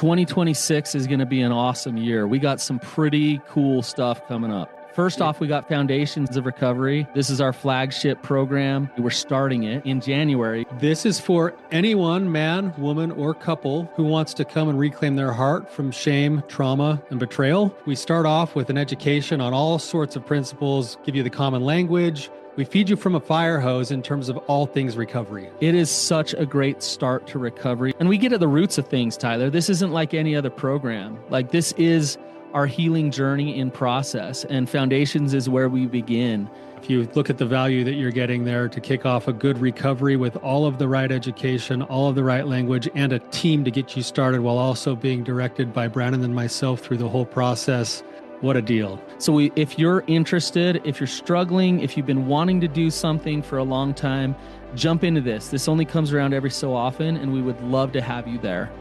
2026 is going to be an awesome year. We got some pretty cool stuff coming up. First off, we got Foundations of Recovery. This is our flagship program. We're starting it in January. This is for anyone, man, woman, or couple who wants to come and reclaim their heart from shame, trauma, and betrayal. We start off with an education on all sorts of principles, give you the common language. We feed you from a fire hose in terms of all things recovery. It is such a great start to recovery. And we get at the roots of things, Tyler. This isn't like any other program. Like, this is our healing journey in process, and Foundations is where we begin. If you look at the value that you're getting there to kick off a good recovery with all of the right education, all of the right language, and a team to get you started while also being directed by Brannon and myself through the whole process, what a deal. So if you're interested, if you're struggling, if you've been wanting to do something for a long time, jump into this. This only comes around every so often, and we would love to have you there.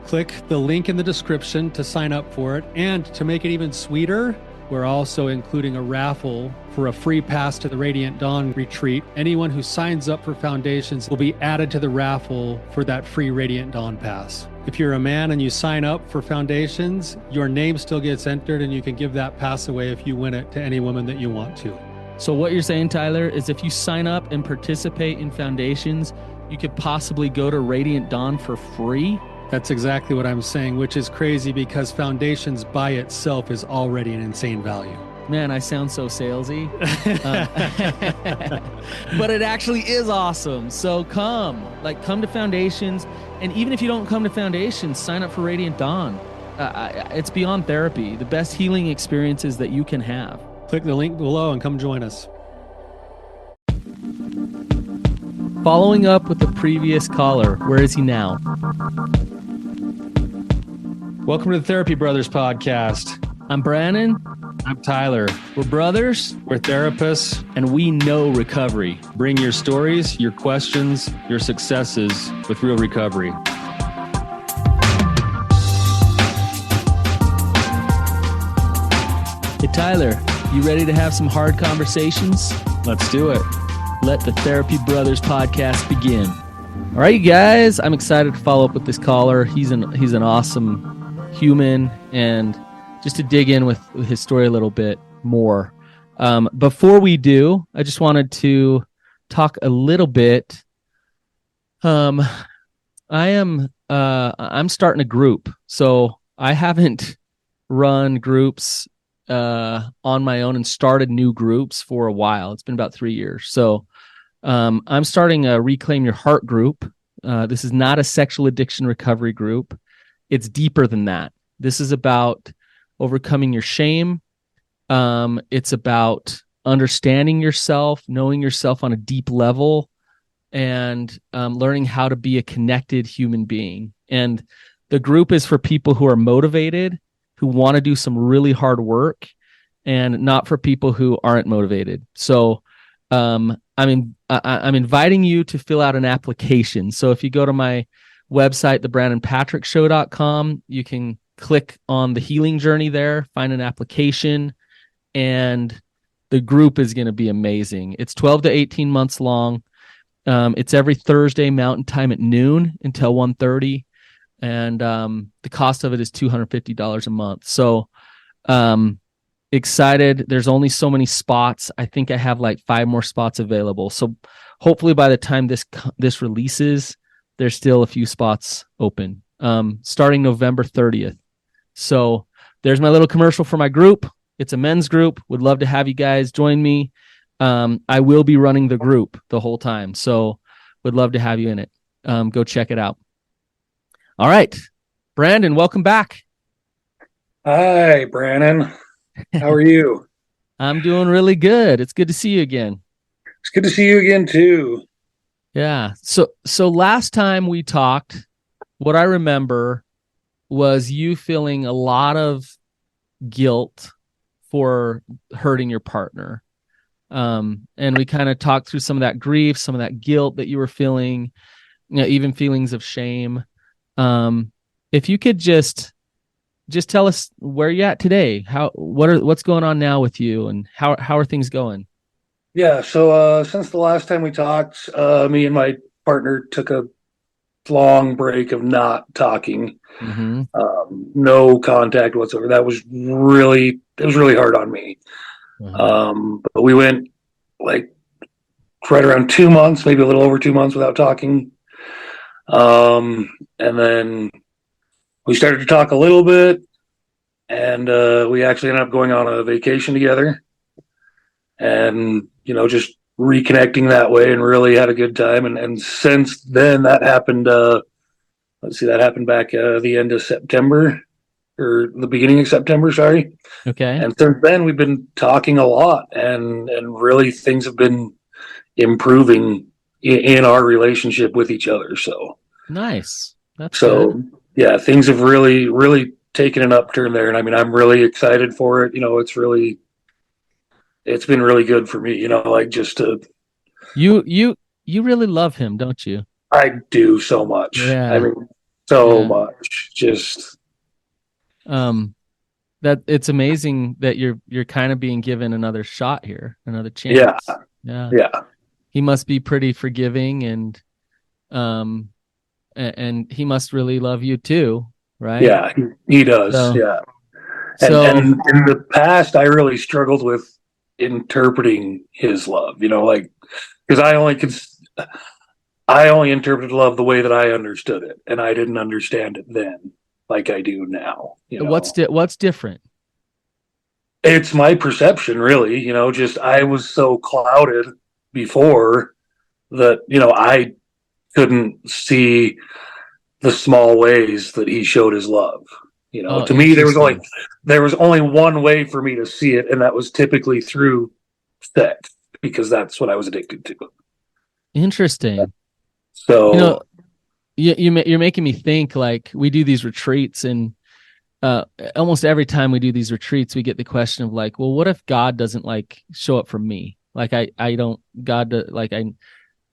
Click the link in the description to sign up for it. And to make it even sweeter, we're also including a raffle for a free pass to the Radiant Dawn retreat. Anyone who signs up for Foundations will be added to the raffle for that free Radiant Dawn pass. If you're a man and you sign up for Foundations, your name still gets entered, and you can give that pass away if you win it to any woman that you want to. So what you're saying, Tyler, is if you sign up and participate in Foundations, you could possibly go to Radiant Dawn for free? That's exactly what I'm saying, which is crazy because Foundations by itself is already an insane value. Man, I sound so salesy. But it actually is awesome. So come to Foundations. And even if you don't come to Foundations, sign up for Radiant Dawn. It's beyond therapy, the best healing experiences that you can have. Click the link below and come join us. Following up with the previous caller, where is he now? Welcome to the Therapy Brothers podcast. I'm Brannon. I'm Tyler. We're brothers. We're therapists. And we know recovery. Bring your stories, your questions, your successes with real recovery. Hey, Tyler, you ready to have some hard conversations? Let's do it. Let the Therapy Brothers podcast begin. All right, you guys, I'm excited to follow up with this caller. He's an awesome human, and just to dig in with his story a little bit more. Before we do, I just wanted to talk a little bit. I'm starting a group, so I haven't run groups on my own and started new groups for a while. It's been about 3 years. So I'm starting a Reclaim Your Heart group. This is not a sexual addiction recovery group. It's deeper than that. This is about overcoming your shame. It's about understanding yourself, knowing yourself on a deep level, and learning how to be a connected human being. And the group is for people who are motivated, who want to do some really hard work, and not for people who aren't motivated. So I'm inviting you to fill out an application. So if you go to my website, thebrandonpatrickshow.com, you can click on the healing journey there, find an application, and the group is going to be amazing. It's 12 to 18 months long. It's every Thursday Mountain Time at noon until 1:30. And the cost of it is $250 a month. So excited. There's only so many spots. I think I have like 5 more spots available. So hopefully by the time this releases, there's still a few spots open, starting November 30th. So there's my little commercial for my group. It's a men's group. Would love to have you guys join me. I will be running the group the whole time. So would love to have you in it. Go check it out. All right, Brandon, welcome back. Hi, Brannon. How are you? I'm doing really good. It's good to see you again. It's good to see you again, too. Yeah. So last time we talked, what I remember was you feeling a lot of guilt for hurting your partner. And we kind of talked through some of that grief, some of that guilt that you were feeling, even feelings of shame. If you could just tell us where you're at today, what's going on now with you, and how are things going? Yeah. So since the last time we talked, me and my partner took a long break of not talking, Mm-hmm. no contact whatsoever. It was really hard on me. Uh-huh. But we went like right around 2 months, maybe a little over 2 months without talking. And then we started to talk a little bit, and we actually ended up going on a vacation together, and just reconnecting that way, and really had a good time. And since then, that happened. Let's see, that happened back the end of September or the beginning of September. Sorry. Okay. And since then, we've been talking a lot, and really things have been improving in our relationship with each other. Nice. That's good. So yeah, things have really taken an upturn there, and I mean, I'm really excited for it. It's been really good for me. Like just to You really love him, don't you? I do so much. I Yeah. mean, so Yeah. much. Just Um, that it's amazing that you're kind of being given another shot here, another yeah, chance. Yeah. yeah, He must be pretty forgiving um and he must really love you too, right? yeah. He does. So Yeah, and so in the past, I really struggled with interpreting his love. Like because I only interpreted love the way that I understood it, and I didn't understand it then like I do now. what's different? It's my perception, really. Just I was so clouded before that I couldn't see the small ways that he showed his love. Oh, To me, interesting. there was only one way for me to see it, and that was typically through sex, because that's what I was addicted to. Interesting. You know, So you're making me think. Like, we do these retreats, and uh almost every time we do these retreats, we get the question of like, well, what if God doesn't like show up for me? Like I don't God like I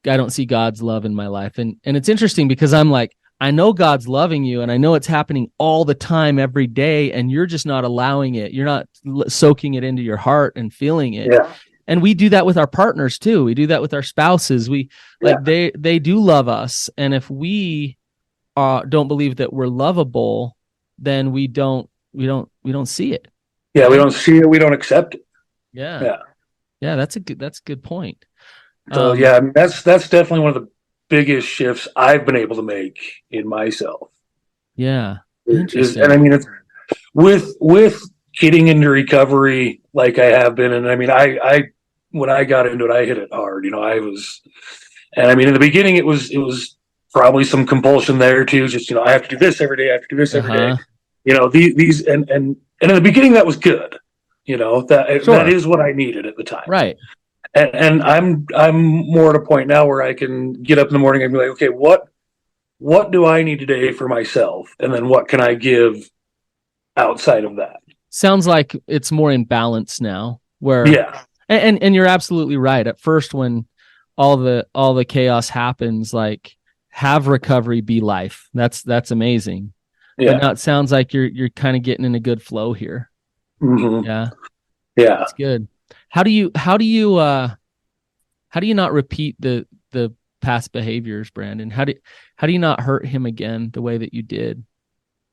don't see God's love in my life. And it's interesting because I'm like, I know God's loving you, and I know it's happening all the time every day, and you're just not allowing it. You're not soaking it into your heart and feeling it. yeah, And we do that with our partners too. We do that with our spouses. We yeah, like they do love us, and if we don't believe that we're lovable, then we don't see it, yeah. We right? don't see it. We don't accept it. Yeah. Yeah. Yeah, that's a good point. So Um, yeah, I mean, that's definitely one of the biggest shifts I've been able to make in myself. yeah. And I Interesting. mean, it's with getting into recovery like I have been, and I mean, I when I got into it, I hit it hard. I was, and I mean, in the beginning, it was probably some compulsion there too. Just I have to do this every day. I have to do this every day. Uh-huh. These and in the beginning that was good. That Sure. is what I needed at the time. Right. And I'm more at a point now where I can get up in the morning and be like, okay, what do I need today for myself, and then what can I give outside of that? Sounds like it's more in balance now, where Yeah, and you're absolutely right. At first, when all the chaos happens, like, have recovery be life. That's amazing. But yeah, now it sounds like you're kind of getting in a good flow here. hmm Yeah, yeah. that's good. How do you not repeat the past behaviors, Brandon? How do you not hurt him again the way that you did?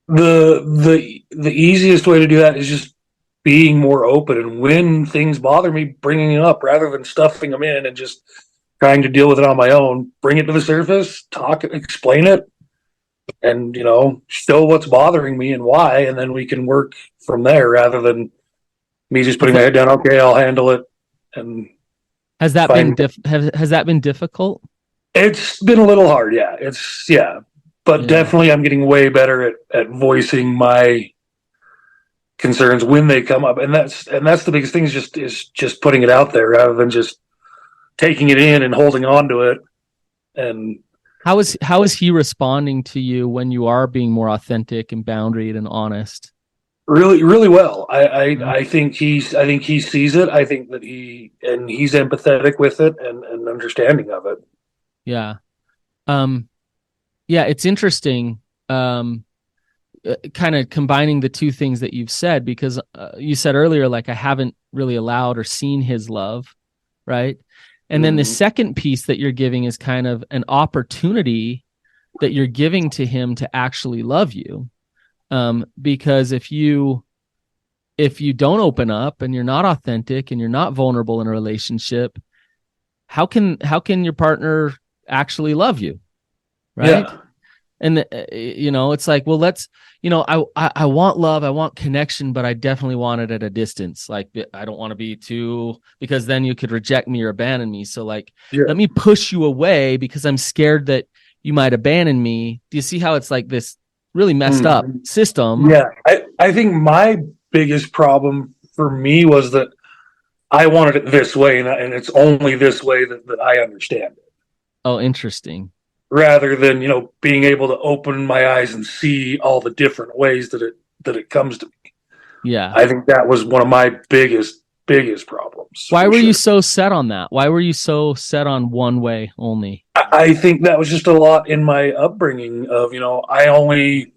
The easiest way to do that is just being more open, and when things bother me, bringing it up rather than stuffing them in and just trying to deal with it on my own. Bring it to the surface, talk, explain it, and show what's bothering me and why, and then we can work from there rather than me just Has putting my that head down. Okay, I'll handle it, and has that been find has that been difficult? it's been a little hard. Yeah, yeah, but Yeah. definitely I'm getting way better at voicing my concerns when they come up, and that's the biggest thing, is just putting it out there rather than just taking it in and holding on to it. And How is he responding to you when you are being more authentic and boundaried and honest? really, really well. Yeah. I think he sees it. I think that he's empathetic with it, and understanding of it. Yeah. Um, yeah, it's interesting. Kind of combining the two things that you've said, because you said earlier, like, I haven't really allowed or seen his love, right? And then the Mhm. second piece that you're giving is kind of an opportunity that you're giving to him to actually love you. Because if you don't open up and you're not authentic and you're not vulnerable in a relationship, how can your partner actually love you? Right. Yeah. And it's like, well, I want love, I want connection, but I definitely want it at a distance. Like, I don't want to be too, because then you could reject me or abandon me. So like, let me push you away because I'm scared that you might abandon me. Do you see how it's like this really messed up system? Yeah. I think my biggest problem for me was that I wanted it this way, and it's only this way that I understand it. Oh, interesting. Rather than, being able to open my eyes and see all the different ways that it comes to me. Yeah. I think that was one of my biggest problems. Why were you so set on that? Why were you so set on one way only? I think that was just a lot in my upbringing of, I only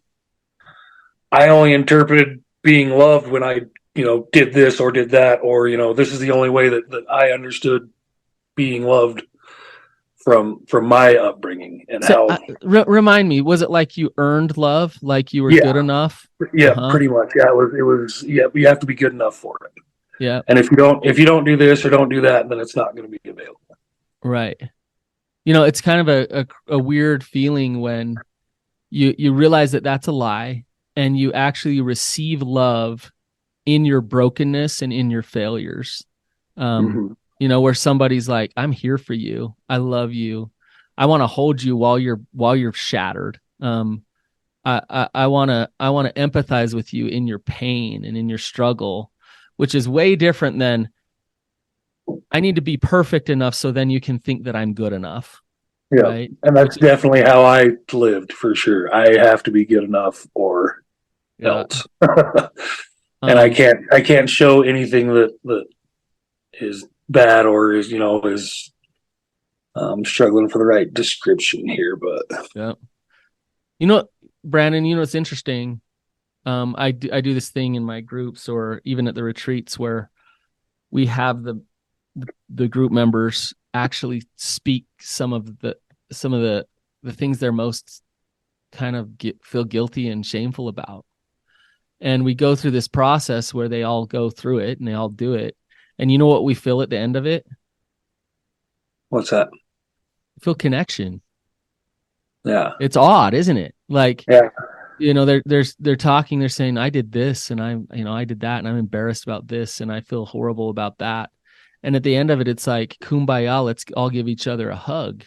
interpreted being loved when I, did this or did that, or, this is the only way that I understood being loved from my upbringing. And so, how remind me, was it like you earned love, like you were good enough? Yeah, pretty much. Yeah, it was you have to be good enough for it. Yeah. And if you don't do this or don't do that, then it's not going to be available. Right. It's kind of a weird feeling when you realize that that's a lie, and you actually receive love in your brokenness and in your failures. Where somebody's like, I'm here for you. I love you. I want to hold you while you're shattered. I want to empathize with you in your pain and in your struggle, which is way different than I need to be perfect enough so then you can think that I'm good enough. Yeah. Right? And that's definitely how I lived, for sure. I have to be good enough or else. And I can't show anything that is bad or is struggling for the right description here, but yeah. Brandon, it's interesting. I do this thing in my groups or even at the retreats where we have the group members actually speak some of the things they're most kind of feel guilty and shameful about. And we go through this process where they all go through it and they all do it. And you know what we feel at the end of it? What's that? We feel connection. Yeah. It's odd, isn't it? Like, yeah. They're talking, they're saying, I did this and I did that and I'm embarrassed about this and I feel horrible about that. And at the end of it, it's like, kumbaya, let's all give each other a hug.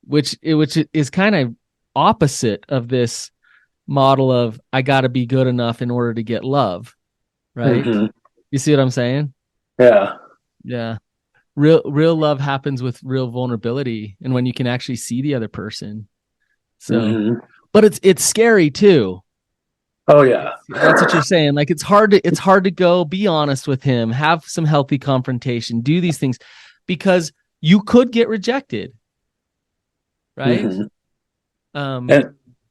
Which is kind of opposite of this model of I got to be good enough in order to get love. Right. Mm-hmm. You see what I'm saying? Yeah. Yeah. Real love happens with real vulnerability and when you can actually see the other person. So, but it's scary too. Oh yeah. That's what you're saying. Like it's hard to go be honest with him, have some healthy confrontation, do these things because you could get rejected. Right.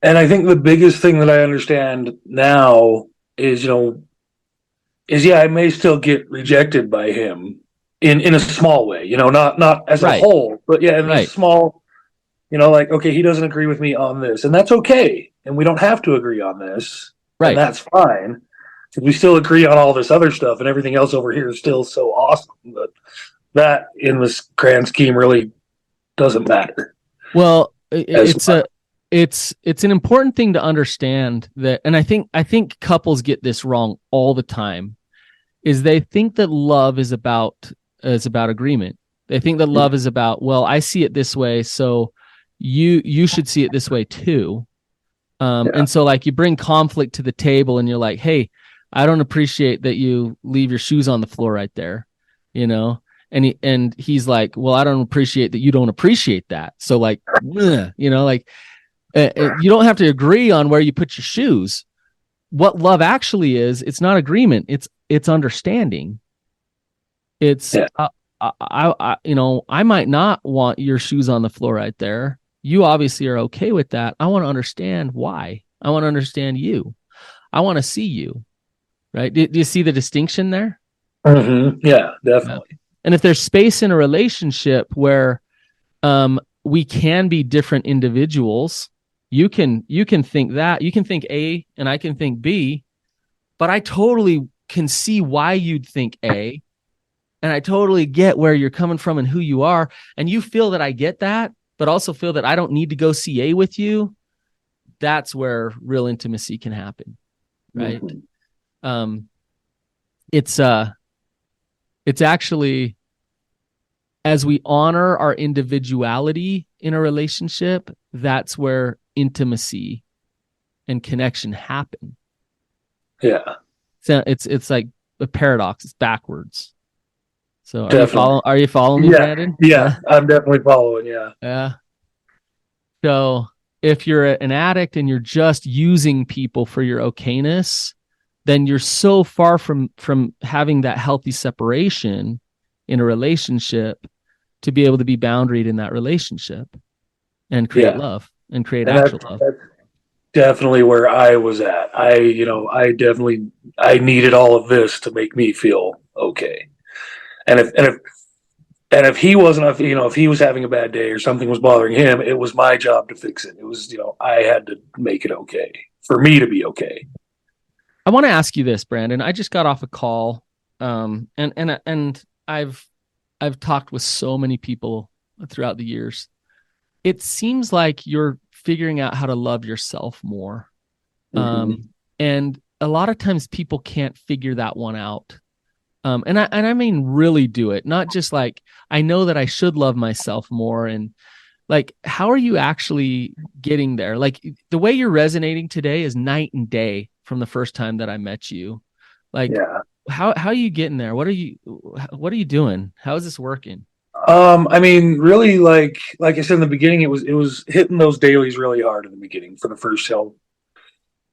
And I think the biggest thing that I understand now is, I may still get rejected by him in a small way, not as a whole, but in a small, like, okay, he doesn't agree with me on this, and that's okay. And we don't have to agree on this. Right. And that's fine. Because we still agree on all this other stuff and everything else over here is still so awesome. But that in this grand scheme really doesn't matter. Well, it's an important thing to understand that, and I think couples get this wrong all the time, is they think that love is about agreement. They think that love is about, well, I see it this way, so you should see it this way too. And so like you bring conflict to the table and you're like, hey, I don't appreciate that you leave your shoes on the floor right there, and he's like, well, I don't appreciate that you don't appreciate that. So like, you don't have to agree on where you put your shoes. What love actually is, it's not agreement. It's understanding. It's, I might not want your shoes on the floor right there. You obviously are okay with that. I want to understand why. I want to understand you. I want to see you. Right? Do you see the distinction there? Mm-hmm. Yeah, definitely. And if there's space in a relationship where we can be different individuals. You can think that, you can think A and I can think B, but I totally can see why you'd think A, and I totally get where you're coming from and who you are, and you feel that I get that, but also feel that I don't need to go see A with you. That's where real intimacy can happen, right? Mm-hmm. It's actually, as we honor our individuality in a relationship, that's where intimacy and connection happen. Yeah. So it's like a paradox. It's backwards. So are you following me, Brandon? Yeah, I'm definitely following. Yeah. Yeah. So if you're an addict and you're just using people for your okayness, then you're so far from having that healthy separation in a relationship to be able to be boundaried in that relationship and create love and create actual love. That's definitely where I was at. I needed all of this to make me feel okay. And if he wasn't, if he was having a bad day or something was bothering him, it was my job to fix it. It was, I had to make it okay for me to be okay. I want to ask you this, Brandon. I just got off a call, and I've talked with so many people throughout the years. It seems like you're figuring out how to love yourself more. Mm-hmm. And a lot of times people can't figure that one out. And I mean, really do it. Not just like, I know that I should love myself more. And like, how are you actually getting there? Like, the way you're resonating today is night and day from the first time that I met you. Like, how are you getting there? What are you doing? How is this working? I mean, really, like I said in the beginning, it was hitting those dailies really hard in the beginning for the first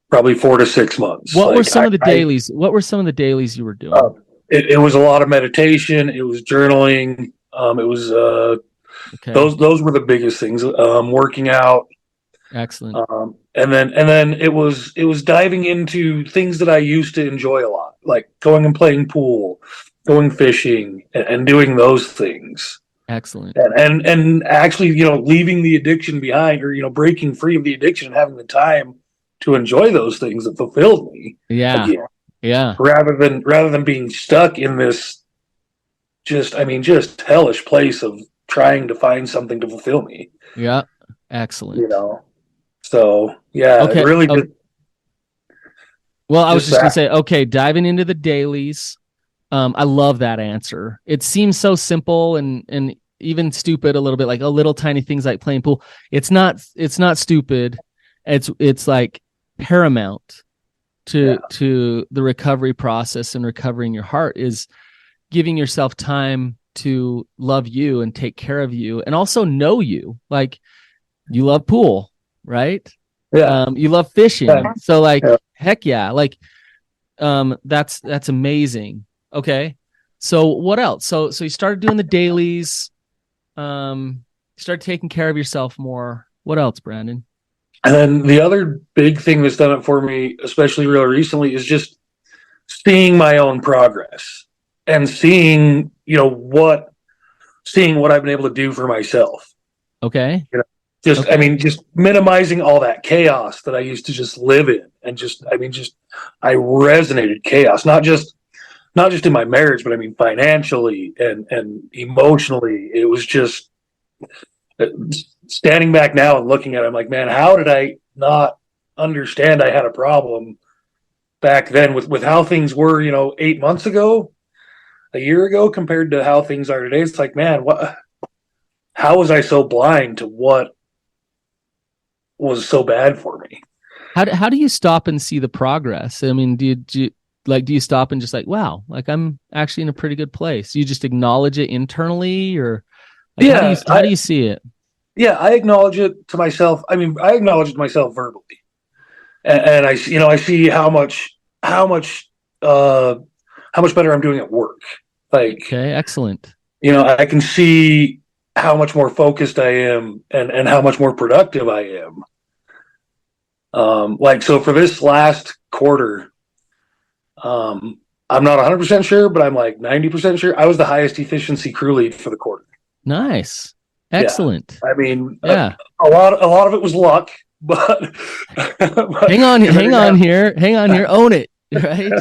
probably 4 to 6 months. What were some of the dailies? What were some of the dailies you were doing? It was a lot of meditation. It was journaling. It was those were the biggest things. Working out. Excellent. And then it was diving into things that I used to enjoy a lot, like going and playing pool, going fishing, and doing those things. Excellent. And actually, leaving the addiction behind, or breaking free of the addiction and having the time to enjoy those things that fulfilled me. Yeah. Again. Yeah. Rather than being stuck in this just hellish place of trying to find something to fulfill me. Yeah. Excellent. So yeah, okay. Really. Well, I was just going to say, okay, diving into the dailies. I love that answer. It seems so simple and even stupid a little bit, like little tiny things like playing pool. It's not stupid. It's like paramount to the recovery process and recovering your heart is giving yourself time to love you and take care of you and also know you. Like, you love pool, right? Yeah. You love fishing. Yeah. So like, heck yeah. Like, that's amazing. Okay. So what else? So you started doing the dailies, started taking care of yourself more. What else, Brandon? And then the other big thing that's done it for me, especially really recently, is just seeing my own progress and seeing what I've been able to do for myself. Okay. Just minimizing all that chaos that I used to just live in, and I resonated chaos, not just in my marriage, but I mean financially and emotionally. It was just standing back now and looking at it, I'm like, man, how did I not understand I had a problem back then with how things were, 8 months ago, a year ago, compared to how things are today? It's like, man, how was I so blind to what was so bad for me? How do you stop and see the progress? I mean, do you stop and just like, wow, like I'm actually in a pretty good place? You just acknowledge it internally, or how do you see it? Yeah, I acknowledge it to myself. I mean, I acknowledge it to myself verbally, and I see how much better I'm doing at work. Like, okay, excellent. I can see how much more focused I am and how much more productive I am. So for this last quarter, I'm not 100% sure, but I'm like 90% sure I was the highest efficiency crew lead for the quarter. Nice. Excellent. I mean, Yeah. a lot of it was luck, but, but Hang on here. Own it. Right.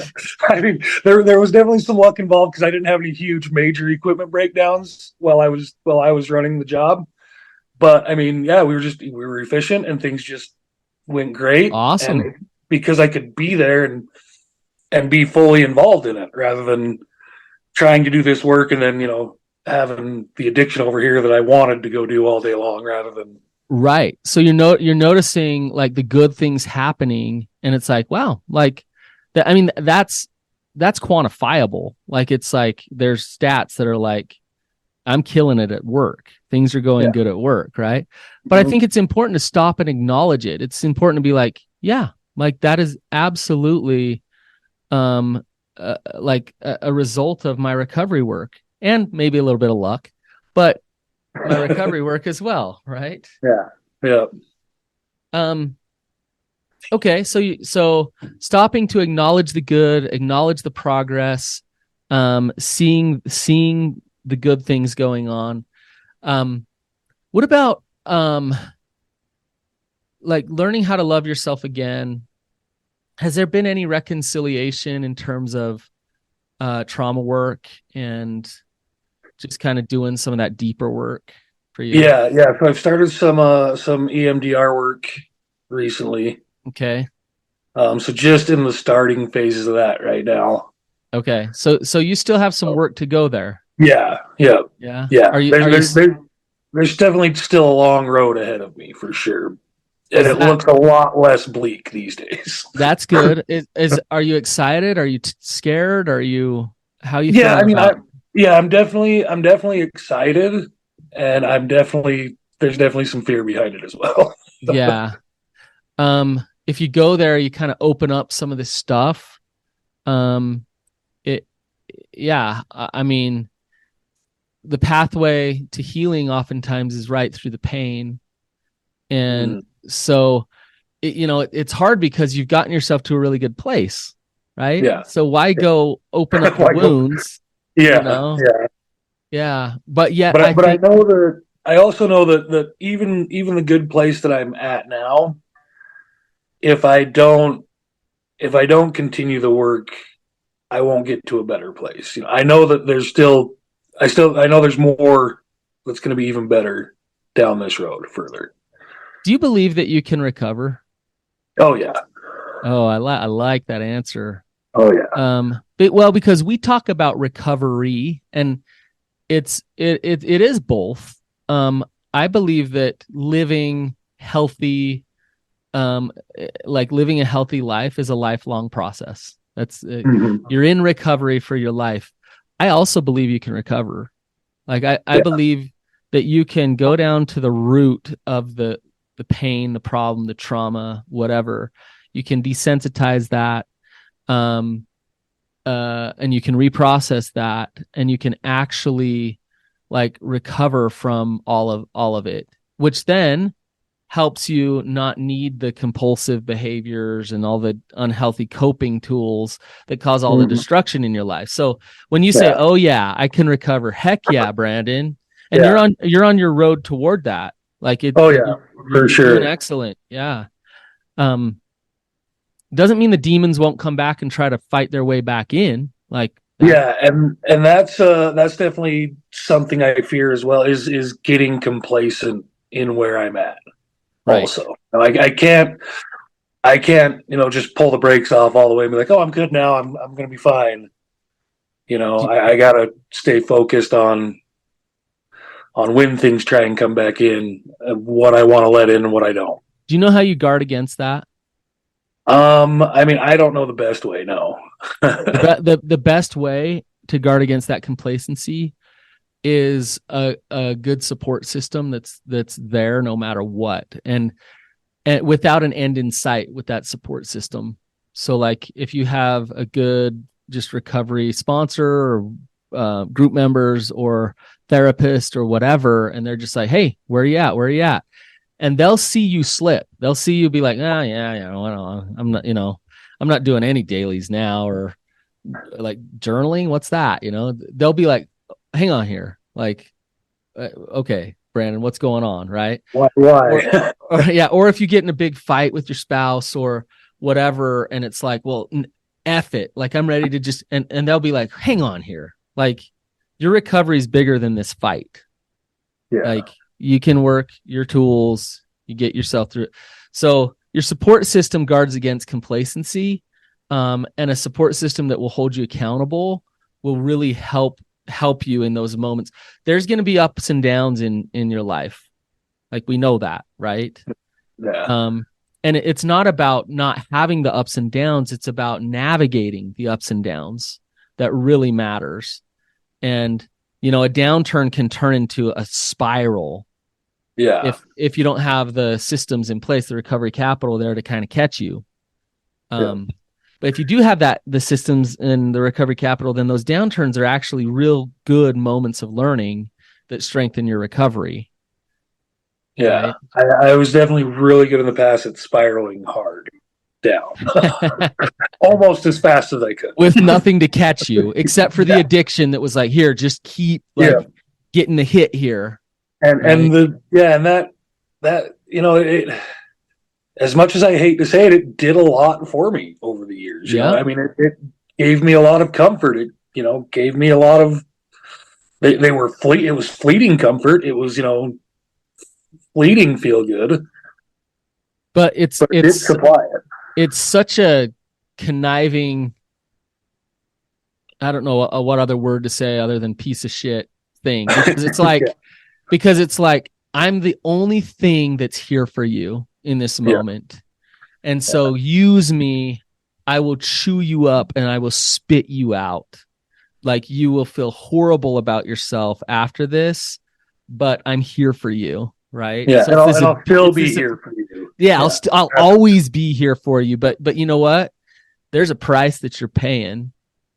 I mean, there was definitely some luck involved because I didn't have any huge major equipment breakdowns while I was running the job. But I mean, yeah, we were efficient and things just went great. Awesome. And because I could be there and be fully involved in it rather than trying to do this work and then, having the addiction over here that I wanted to go do all day long rather than. Right. So you're noticing like the good things happening, and it's like, wow, like that. I mean, that's quantifiable. Like it's like there's stats that are like, I'm killing it at work. Things are going good at work, right? But I think it's important to stop and acknowledge it. It's important to be like, yeah, like that is absolutely like a result of my recovery work and maybe a little bit of luck, but my recovery work as well, right? Yeah. Okay, so stopping to acknowledge the good, acknowledge the progress, seeing the good things going on. What about like learning how to love yourself again? Has there been any reconciliation in terms of trauma work and just kind of doing some of that deeper work for you? Yeah. So I've started some EMDR work recently. Okay. So just in the starting phases of that right now. Okay. So you still have some work to go there. Yeah. Yeah. There's definitely still a long road ahead of me for sure. And it looks a lot less bleak these days. That's good. Are you excited? Are you scared? How you Yeah, I feeling mean, about? I'm definitely excited, and there's definitely some fear behind it as well. Yeah. If you go there, you kind of open up some of this stuff. I mean, the pathway to healing oftentimes is right through the pain. And so, it's hard because you've gotten yourself to a really good place, right? Yeah. So why go open up the wounds? Yeah. Yeah. But I also know that even the good place that I'm at now, if I don't continue the work, I won't get to a better place. I know that I know there's more that's going to be even better down this road further. do you believe that you can recover? Oh yeah. Oh, I like that answer. Oh yeah. Because we talk about recovery, and it is both. I believe that living healthy, like living a healthy life is a lifelong process. That's you're in recovery for your life. I also believe you can recover. Like I believe that you can go down to the root of the pain, the problem, the trauma, whatever. You can desensitize that, and you can reprocess that, and you can actually like recover from all of it, which then helps you not need the compulsive behaviors and all the unhealthy coping tools that cause all the destruction in your life. So when you say, "Oh yeah, I can recover," heck yeah, Brandon, and you're on your road toward that. Like it. Oh yeah, for sure. Doing excellent. Yeah. Doesn't mean the demons won't come back and try to fight their way back in. Like and that's definitely something I fear as well. Is getting complacent in where I'm at. Right. Also, like I can't, just pull the brakes off all the way and be like, "Oh, I'm good now. I'm going to be fine." I gotta stay focused on when things try and come back in, what I want to let in and what I don't. Do you know how you guard against that? I mean, I don't know the best way. No. the best way to guard against that complacency is a good support system that's there no matter what, and without an end in sight with that support system. So like if you have a good just recovery sponsor or group members or therapist or whatever, and they're just like, "Hey, where are you at?" And they'll see you slip. They'll see you be like, I'm not doing any dailies now, or like journaling. What's that? They'll be like, "Hang on here." Like, okay, Brandon, what's going on, right? Why? Or if you get in a big fight with your spouse or whatever, and it's like, well, F it. Like, I'm ready to just, and they'll be like, hang on here. Like, your recovery is bigger than this fight. Yeah. Like, you can work your tools, you get yourself through it. So your support system guards against complacency, and a support system that will hold you accountable will really help you in those moments. There's going to be ups and downs in your life. Like, we know that, right? Yeah. And it's not about not having the ups and downs. It's about navigating the ups and downs that really matters. And, a downturn can turn into a spiral. Yeah. If you don't have the systems in place, the recovery capital there to kind of catch you. But if you do have the systems and the recovery capital, then those downturns are actually real good moments of learning that strengthen your recovery. Yeah. Right? I was definitely really good in the past at spiraling hard down. Almost as fast as I could. With nothing to catch you, except for the addiction that was like, here, just keep getting the hit here. And that it, as much as I hate to say it, it did a lot for me over the years. You know? I mean, it gave me a lot of comfort. It gave me a lot of they were it was fleeting comfort. It was fleeting feel good. But it's supply it. It's such a conniving, I don't know what other word to say other than piece of shit thing, because it's like because it's like, I'm the only thing that's here for you in this moment. And so use me, I will chew you up and I will spit you out. Like, you will feel horrible about yourself after this, but I'm here for you. Right. Yeah. So and I'll still be here for you. Yeah. I'll always be here for you. But you know what? There's a price that you're paying.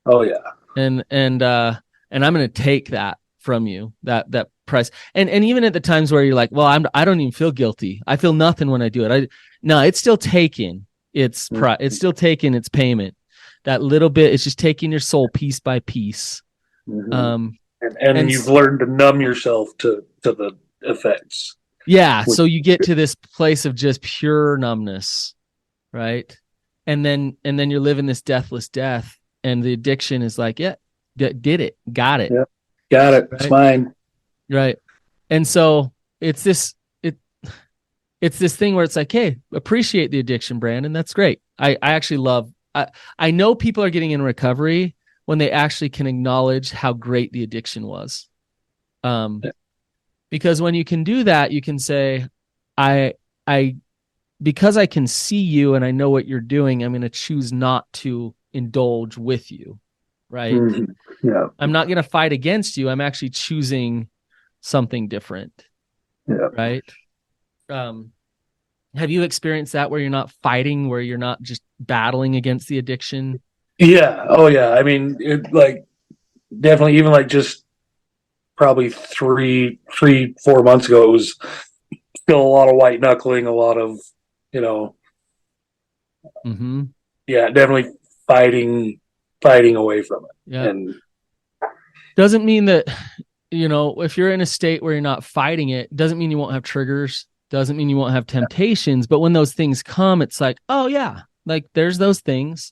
Oh yeah. And I'm going to take that from you, that price. And even at the times where you're like, well, I don't even feel guilty. I feel nothing when I do it. No, it's still taking its it's still taking its payment. That little bit, it's just taking your soul piece by piece. And you've learned to numb yourself to the effects. Yeah. So you get to this place of just pure numbness. Right. And then you're living this deathless death, and the addiction is like, yeah, did it, got it. Yep. Got it. Right? It's mine. Right. And so it's this thing where it's like, hey, appreciate the addiction, Brandon. That's great. I actually love, I know people are getting in recovery when they actually can acknowledge how great the addiction was. Because when you can do that, you can say, because I can see you and I know what you're doing, I'm going to choose not to indulge with you. Right. Mm-hmm. Yeah. I'm not going to fight against you. I'm actually choosing something different. Yeah. Right. Have you experienced that, where you're not fighting, where you're not just battling against the addiction? Yeah. Oh yeah. I mean, definitely, even just probably 3-4 months ago, it was still a lot of white knuckling, a lot of, definitely fighting away from it. Yeah. And doesn't mean that, if you're in a state where you're not fighting it, doesn't mean you won't have triggers, doesn't mean you won't have temptations. But when those things come, it's like, oh yeah, like there's those things.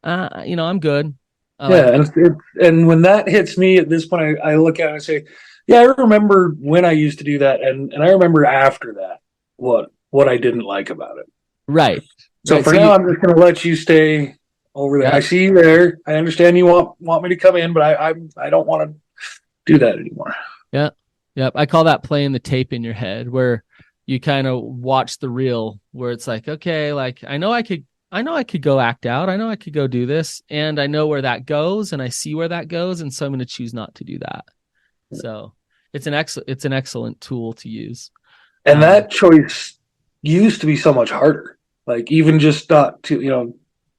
I'm good. And when that hits me at this point, I look at it and say, yeah, I remember when I used to do that, and I remember after that what I didn't like about it. Right. So for now, I'm just going to let you stay over there. Yeah. I see you there. I understand you want me to come in, but I don't want to do that anymore. Yeah. Yep. I call that playing the tape in your head, where you kind of watch the reel, where it's like, okay, like I know I could go act out. I know I could go do this, and I know where that goes, and I see where that goes. And so I'm going to choose not to do that. So it's an excellent tool to use. And that choice used to be so much harder. Like, even just not to,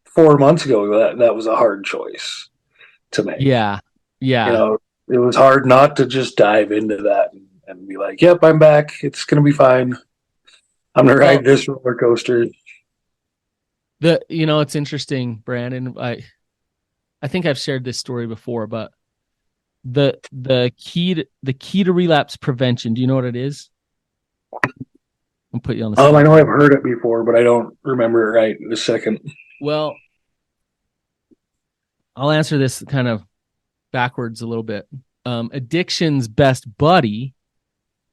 4 months ago, that was a hard choice to make. Yeah. Yeah. It was hard not to just dive into that and be like, yep, I'm back. It's going to be fine. I'm going to ride this roller coaster. It's interesting, Brandon. I think I've shared this story before, but the key to relapse prevention. Do you know what it is? I'll put you on the I spot. know I've heard it before, but I don't remember it right in a second. Well, I'll answer this kind of backwards a little bit. Addiction's best buddy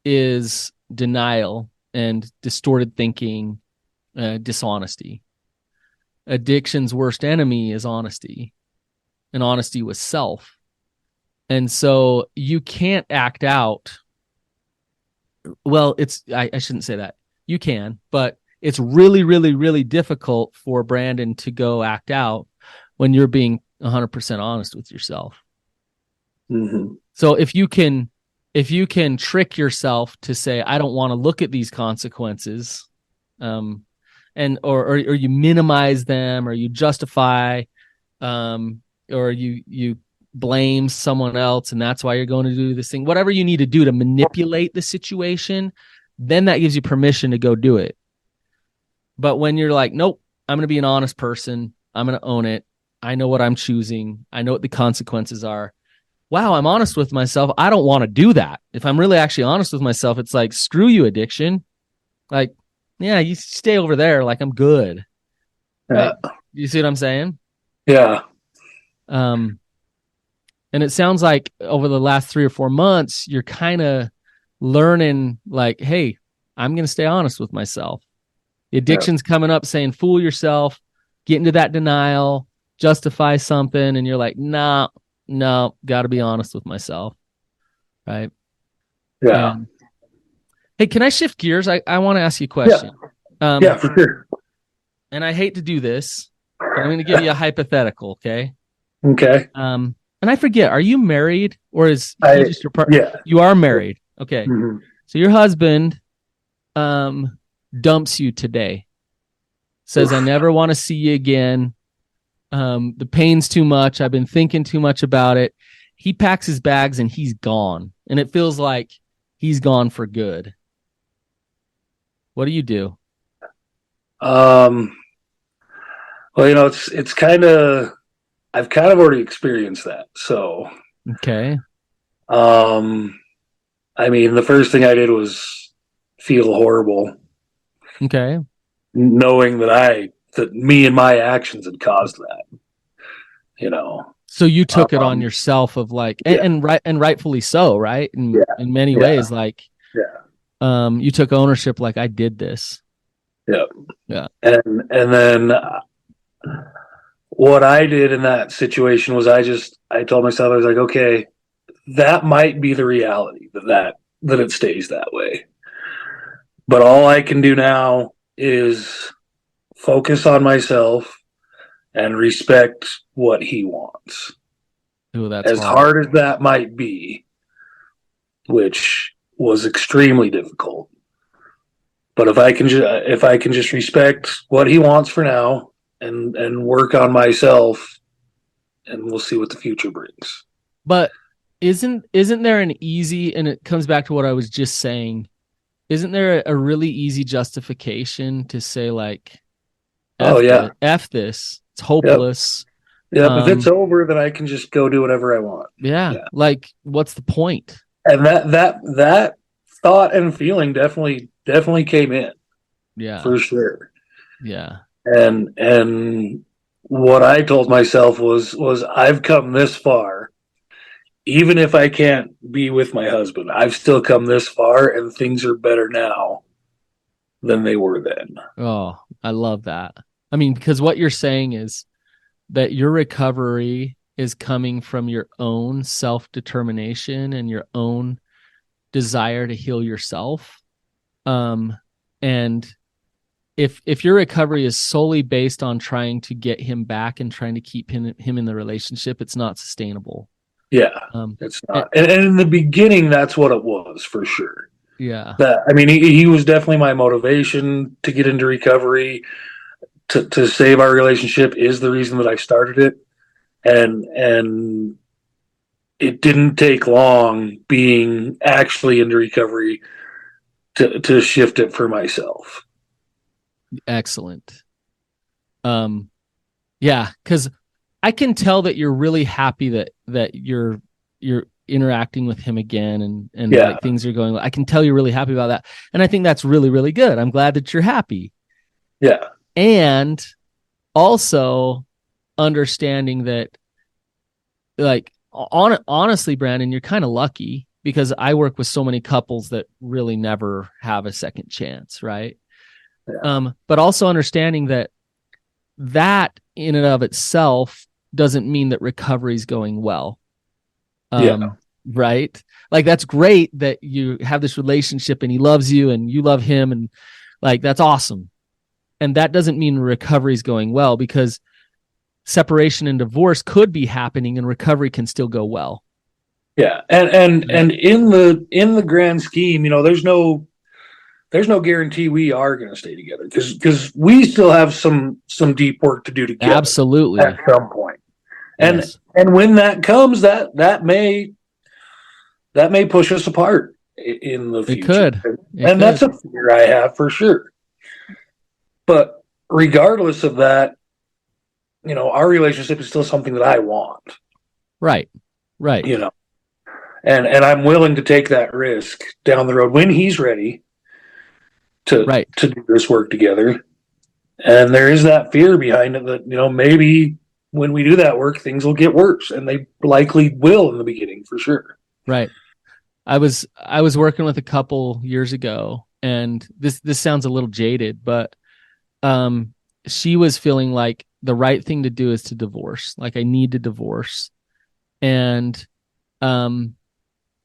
is denial and distorted thinking, dishonesty. Addiction's worst enemy is honesty, and honesty with self. And so you can't act out. Well, I shouldn't say that. You can, but it's really, really, really difficult for Brandon to go act out when you're being 100% honest with yourself. Mm-hmm. So if you can trick yourself to say, I don't want to look at these consequences, or you minimize them, or you justify, or you blame someone else, and that's why you're going to do this thing, whatever you need to do to manipulate the situation, then that gives you permission to go do it. But when you're like, nope, I'm going to be an honest person, I'm going to own it, I know what I'm choosing, I know what the consequences are. Wow, I'm honest with myself. I don't want to do that. If I'm really actually honest with myself, it's like, screw you, addiction. Like, yeah, you stay over there. Like, I'm good. Yeah. Right? You see what I'm saying? Yeah. And it sounds like over the last 3 or 4 months, you're kind of learning, like, hey, I'm going to stay honest with myself. The addiction's coming up saying, fool yourself, get into that denial, justify something. And you're like, nah, no, got to be honest with myself. Right. Yeah. And, hey, can I shift gears? I want to ask you a question. Yeah, for sure. And I hate to do this, but I'm going to give you a hypothetical. Okay. Okay. And I forget, are you married, or is he just your partner? Yeah. You are married. Okay. Mm-hmm. So your husband dumps you today, says, I never want to see you again. The pain's too much. I've been thinking too much about it. He packs his bags and he's gone. And it feels like he's gone for good. What do you do? Well, it's kind of, I've kind of already experienced that. So, Okay. I mean, the first thing I did was feel horrible, Okay. knowing that me and my actions had caused that. So you took it on yourself of like, yeah. and rightfully so, right? In many ways, like, you took ownership, like, I did this. Yeah. Yeah. And then what I did in that situation was I told myself, I was like, okay, that might be the reality that it stays that way. But all I can do now is focus on myself and respect what he wants. Ooh, that's as hard as that might be, which was extremely difficult. But if I can just respect what he wants for now and work on myself, and we'll see what the future brings. But isn't there an easy, and it comes back to what I was just saying, isn't there a really easy justification to say, like, F this, it's hopeless. If it's over, then I can just go do whatever I want. Yeah. Like, what's the point? And that thought and feeling definitely came in. Yeah. For sure. Yeah. And what I told myself was I've come this far. Even if I can't be with my husband, I've still come this far, and things are better now than they were then. Oh, I love that. I mean, because what you're saying is that your recovery is coming from your own self-determination and your own desire to heal yourself. And if your recovery is solely based on trying to get him back and trying to keep him in the relationship, it's not sustainable. Yeah, it's not. And in the beginning, that's what it was for sure. Yeah. I mean, he was definitely my motivation to get into recovery. To save our relationship is the reason that I started it, and it didn't take long being actually into recovery to shift it for myself. Excellent. Yeah, because I can tell that you're really happy that you're interacting with him again, and Yeah. like things are going. I can tell you're really happy about that, and I think that's really, really good. I'm glad that you're happy. Yeah. And also understanding that, like, honestly, Brandon, you're kind of lucky because I work with so many couples that really never have a second chance, right? Yeah. But also understanding that in and of itself doesn't mean that recovery is going well. Yeah. Right? Like, that's great that you have this relationship and he loves you and you love him, and like, that's awesome. And that doesn't mean recovery is going well, because separation and divorce could be happening and recovery can still go well. Yeah. And in the grand scheme, there's no guarantee we are going to stay together, because we still have some deep work to do together. Absolutely. At some point. And Yes. and when that comes, that may push us apart in the future. It could. And that's a fear I have for sure. But regardless of that, our relationship is still something that I want. Right. And I'm willing to take that risk down the road when he's ready to do this work together. And there is that fear behind it that, maybe when we do that work, things will get worse, and they likely will in the beginning, for sure. Right. I was working with a couple years ago, and this sounds a little jaded, but she was feeling like the right thing to do is to divorce. Like, I need to divorce. And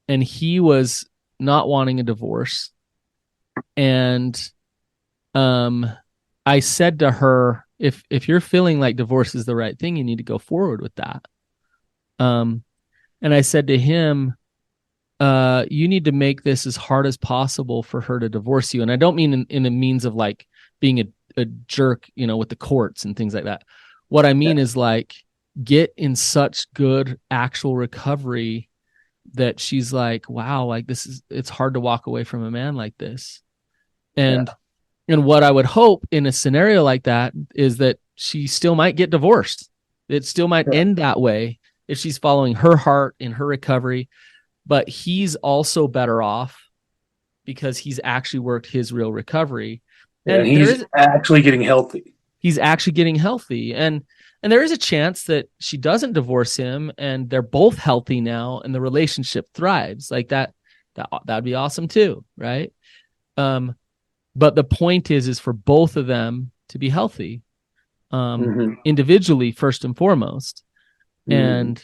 he was not wanting a divorce. And I said to her, if you're feeling like divorce is the right thing, you need to go forward with that. And I said to him, you need to make this as hard as possible for her to divorce you. And I don't mean in a means of like being a jerk, with the courts and things like that. What I mean is, like, get in such good actual recovery that she's like, wow, like, it's hard to walk away from a man like this. And what I would hope in a scenario like that is that she still might get divorced. It still might end that way if she's following her heart in her recovery. But he's also better off because he's actually worked his real recovery. And he's actually getting healthy. He's actually getting healthy. And there is a chance that she doesn't divorce him and they're both healthy now and the relationship thrives. Like, that'd be awesome too, right? But the point is for both of them to be healthy, individually first and foremost. And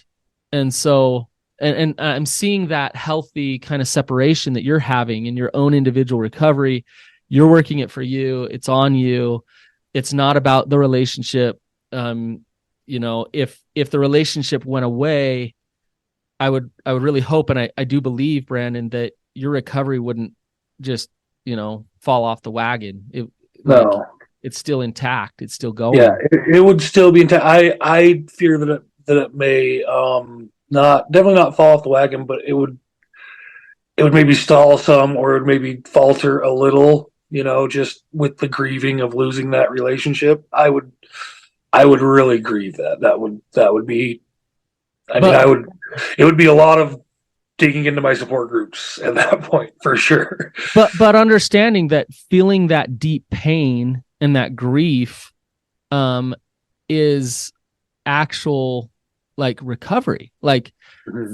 so I'm seeing that healthy kind of separation that you're having in your own individual recovery. You're working it for you. It's on you. It's not about the relationship. If the relationship went away, I would really hope, and I do believe, Brandon, that your recovery wouldn't just, fall off the wagon. It's still intact. It's still going. Yeah, it would still be intact. I fear that it may definitely not fall off the wagon, but it would maybe stall some, or it would maybe falter a little, just with the grieving of losing that relationship. I would really grieve that. That would be, it would be a lot of digging into my support groups at that point, for sure. But understanding that feeling that deep pain and that grief is actual, like, recovery, like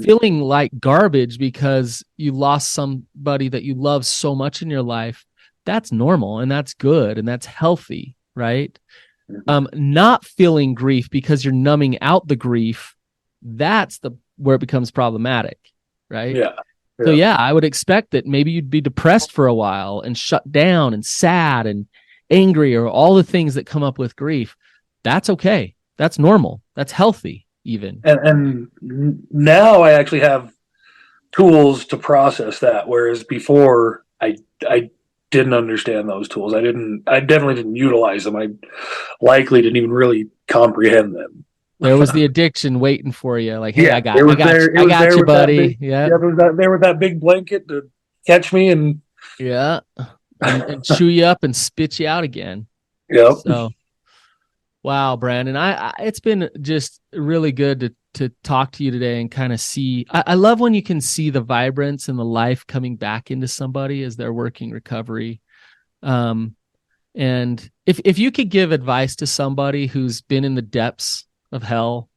feeling like garbage because you lost somebody that you love so much in your life. That's normal and that's good and that's healthy, right? Not feeling grief because you're numbing out the grief, that's where it becomes problematic, right? Yeah. So I would expect that maybe you'd be depressed for a while and shut down and sad and angry, or all the things that come up with grief. That's okay. That's normal. That's healthy, even. And now I actually have tools to process that, whereas before I didn't understand those tools. I definitely didn't utilize them. I likely didn't even really comprehend them. There was the addiction waiting for you. Like, hey, yeah, I got you, buddy. There was that big blanket to catch me and chew you up and spit you out again. Yep. So, wow, Brandon, it's been just really good to talk to you today and kind of see. I love when you can see the vibrance and the life coming back into somebody as they're working recovery. And if you could give advice to somebody who's been in the depths of hell,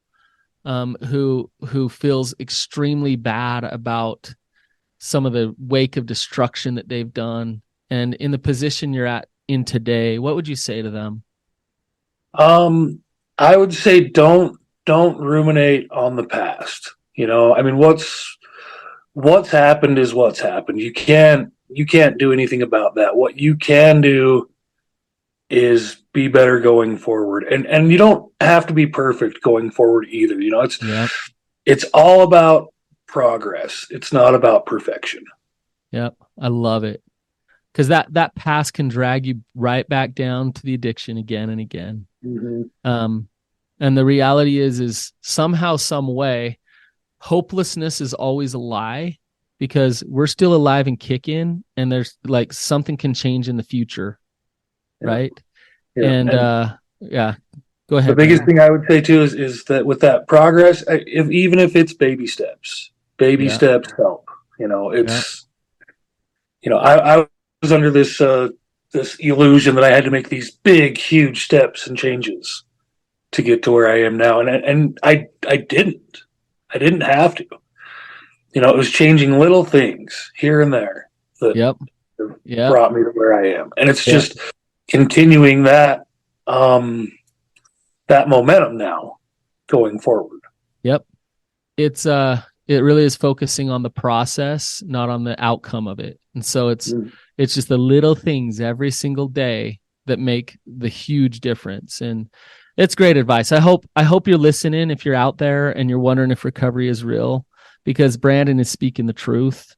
who feels extremely bad about some of the wake of destruction that they've done, and in the position you're in today, what would you say to them? I would say don't ruminate on the past. I mean, what's happened is what's happened. You can't do anything about that. What you can do is be better going forward. And you don't have to be perfect going forward either. It's all about progress. It's not about perfection. Yep. I love it. Because that past can drag you right back down to the addiction again and again. Mm-hmm. And the reality is somehow, some way, hopelessness is always a lie, because we're still alive and kicking, and there's like something can change in the future. Yeah. Right. Yeah. And go ahead. The biggest thing I would say too is that with that progress, even if it's baby steps help. I was under this illusion that I had to make these big, huge steps and changes to get to where I am now. And I didn't have to. It was changing little things here and there that brought me to where I am. And it's just continuing that momentum now going forward. Yep. It really is focusing on the process, not on the outcome of it. And so it's just the little things every single day that make the huge difference. And it's great advice. I hope you're listening if you're out there and you're wondering if recovery is real, because Brandon is speaking the truth.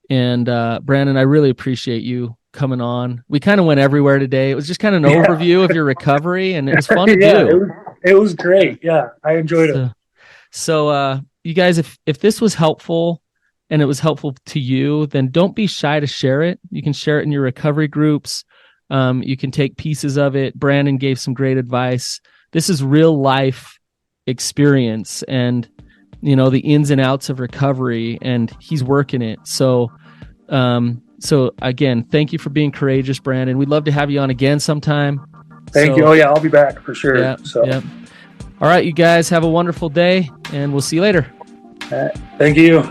And Brannon, I really appreciate you coming on. We kind of went everywhere today. It was just kind of an overview of your recovery, and it was fun to do. It was great. Yeah, I enjoyed it. So you guys, if this was helpful and it was helpful to you, then don't be shy to share it. You can share it in your recovery groups. You can take pieces of it. Brannon gave some great advice. This is real life experience and, the ins and outs of recovery, and he's working it. So again, thank you for being courageous, Brannon. We'd love to have you on again sometime. Thank you. Oh yeah, I'll be back for sure. Yeah. All right, you guys have a wonderful day, and we'll see you later. Thank you.